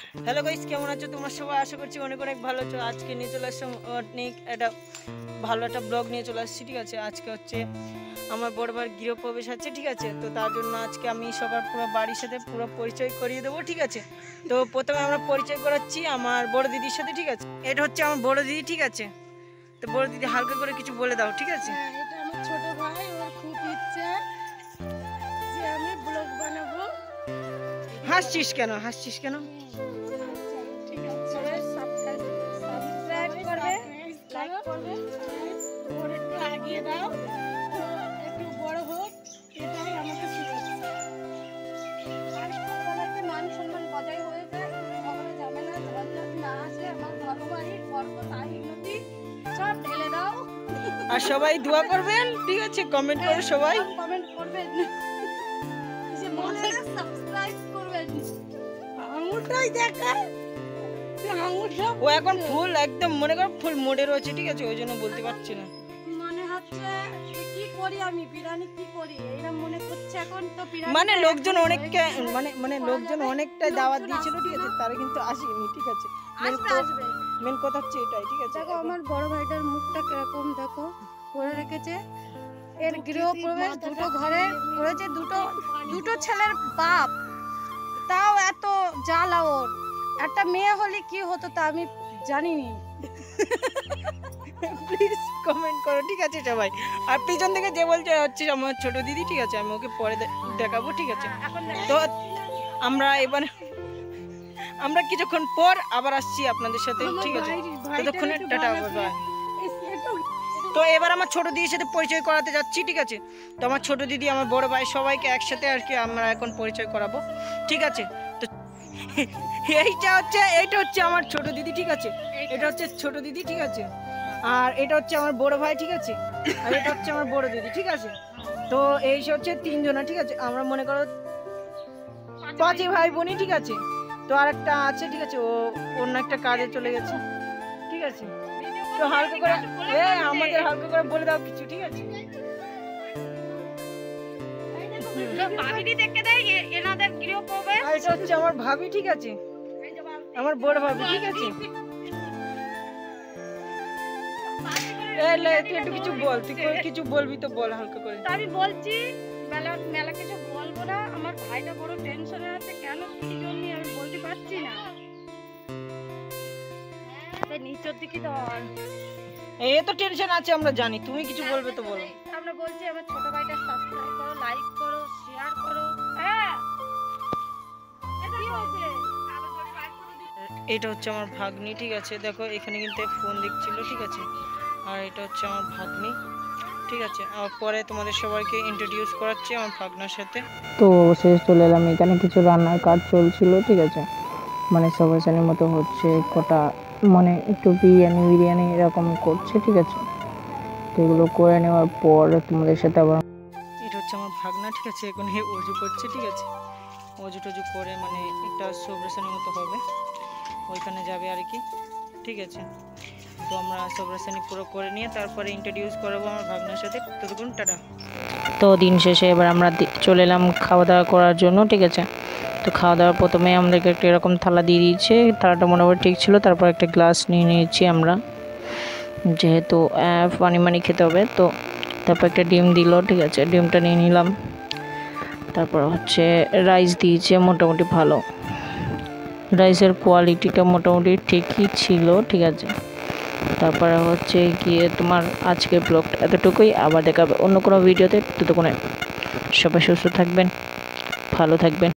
Hello guys, কেমন আছো তোমরা সবাই? আশা করছি অনেক অনেক ভালো আছো। আজকে নিয়ে চলে আসলাম অনেক ভালো একটা ব্লগ নিয়ে চলে আসছি। ঠিক আছে, আজকে হচ্ছে আমার বড় ভাইয়ের গৃহপ্রবেশ আছে। ঠিক আছে, তো তার জন্য আজকে আমি সবার পুরো বাড়ির সাথে পুরো পরিচয় করিয়ে দেবো। ঠিক আছে, তো প্রথমে আমরা পরিচয় করাচ্ছি আমার বড় দিদির সাথে। ঠিক আছে, এটা হচ্ছে আমার বড় দিদি। ঠিক আছে, তো বড় দিদি হালকা করে কিছু বলে দাও। ঠিক আছে, এটা আমার ছোট ভাই, ওর খুব ইচ্ছে যে আমি ব্লগ বানাবো। হাসছিস কেন? হাসছিস কেন? ঠিক আছে, সবাই সাবস্ক্রাইব করবে, লাইক করবে, ওর একটু আগিয়ে দাও, ও একটু বড় হোক, এটাই আমাদের শুভেচ্ছা। আর সবাইকে মান সম্মান বজায় হয়ে যায়, ঝগড়া ঝামেলা ঝঞ্ঝাট না আসে। আমার বড় ভাইয়ের বরকত আশীর্বাদ সব ঢেলে দাও। আর সবাই দোয়া করবেন। ঠিক আছে, কমেন্ট করে সবাই কমেন্ট করবেন, যে মনে সাবস্ক্রাইব করবেন। আঙুলটাই দেখায়, আঙুলটা ও এখন ফুল একদম মনে করো ফুল মোডে রয়েছে। ঠিক আছে, ওই জন্য বলতে পারছি না। মনে হচ্ছে কি করি আমি, বিরিয়ানি কি করি এরকম মনে করছে এখন। তো বিরিয়ানি মানে লোকজন অনেকটা মানে লোকজন অনেকটাই দাওয়াত দিয়েছিল। ঠিক আছে, তারা কিন্তু আসেনি। ঠিক আছে, আসবে। মেন কথা হচ্ছে এটাই। ঠিক আছে, দেখো আমার বড় ভাইটার মুখটা কিরকম দেখো করে রেখেছে। এর গৃহপ্রবেশ দুটো ঘরে করেছে, দুটো ছেলের বাপ, তাও এত জ্বালা ওর। একটা মেয়ে হলে কি হতো তা আমি জানিনি। প্লিজ কমেন্ট করো। ঠিক আছে সবাই, আর পিছন থেকে যে বলছে হচ্ছে আমার ছোট দিদি। ঠিক আছে, আমি ওকে পরে দেখাবো। ঠিক আছে, তো আমরা কিছুক্ষণ পর আবার আসছি আপনাদের সাথে। ঠিক আছে, ততক্ষণে টাটা, বাই বাই। তো এবার আমার ছোট দিদির সাথে পরিচয় করাতে যাচ্ছি। ঠিক আছে, তো আমার ছোট দিদি, আমার বড় ভাই, সবাইকে একসাথে আর কি আমরা এখন পরিচয় করাবো। ঠিক আছে, তো এইটা হচ্ছে আমার ছোট দিদি। ঠিক আছে, এটা হচ্ছে ছোট দিদি। ঠিক আছে, আর এটা হচ্ছে আমার বড় ভাই। ঠিক আছে, আর এটা হচ্ছে আমার বড় দিদি। ঠিক আছে, তো এই হচ্ছে তিনজনা। ঠিক আছে, আমরা মনে করো পাঁচই ভাই বোনই। ঠিক আছে, তো আর একটা আছে। ঠিক আছে, ও অন্য একটা কাজে চলে গেছে। ঠিক আছে, তো হালকা করে আমাদের হালকা করে বলে দাও কিছু। ঠিক আছে, এটা হচ্ছে আমার ভাবি। ঠিক আছে, আমার বড় ভাবি। ঠিক আছে, তুই একটু কিছু বল, তুই কিছু বলবি তো বল হালকা করে। আমি বলছি মেলা কিছু বলবো না। আমার ভাইটা বড় টেনশনে আছে, কেন কি জন্য আমি বলতে পারছি না। নিচের দিকে ধর, এই তো টেনশন আছে আমরা জানি, তুমি কিছু বলবে তো বলো। আমরা বলছি আমার ছোট ভাইটা সাবস্ক্রাইব করো, লাইক করো, শেয়ার করো। হ্যাঁ, কি হয়েছে? এটা হচ্ছে আমার ভাগ্নি। ঠিক আছে, দেখো এখানে কিন্তু ফোন দেখছিল। ঠিক আছে, আর এটা হচ্ছে আমার ভাগ্নি। ঠিক আছে, আর পরে তোমাদের সবাইকে ইন্ট্রোডিউস করাচ্ছি আমার ভাগনার সাথে। তো শেষ চলে এলাম, এখানে কিছু রান্নার কাজ চলছিল। ঠিক আছে, মানে সবাইসানের মতো হচ্ছে, কটা মানে একটু বিরিয়ানি এরকম করছে। ঠিক আছে, তো এগুলো করে নেওয়ার পর তোমাদের সাথে আবার। এটা হচ্ছে আমার ভাগনা। ঠিক আছে, এখন অজু করছে। ঠিক আছে, অজু টজু করে মানে একটা সেলিব্রেশনের মতো হবে, ওইখানে যাবে আর কি। ঠিক আছে, তো আমরা সেলিব্রেশন পুরো করে নিয়ে তারপরে ইন্ট্রোডিউস করাবো আমার ভাগনার সাথে। ততক্ষণ টাটা। তো দিন শেষে এবার আমরা চলে এলাম খাওয়া দাওয়া করার জন্য। ঠিক আছে, তো খাওয়া দাওয়ার প্রথমে আমাদেরকে একটা এরকম থালা দিয়ে দিয়েছে, থালাটা মোটামুটি ঠিক ছিল। তারপর একটা গ্লাস নিয়ে নিয়েছি আমরা, যেহেতু পানি খেতে হবে। তো তারপর একটা ডিম দিল। ঠিক আছে, ডিমটা নিয়ে নিলাম। তারপর হচ্ছে রাইস দিয়েছে, মোটামুটি ভালো, রাইসের কোয়ালিটিটা মোটামুটি ঠিকই ছিল। ঠিক আছে, তারপরে হচ্ছে গিয়ে তোমার আজকের ব্লগটা এতটুকুই। আবার দেখাবে অন্য কোনো ভিডিওতে। ততক্ষণে সবাই সুস্থ থাকবেন, ভালো থাকবেন।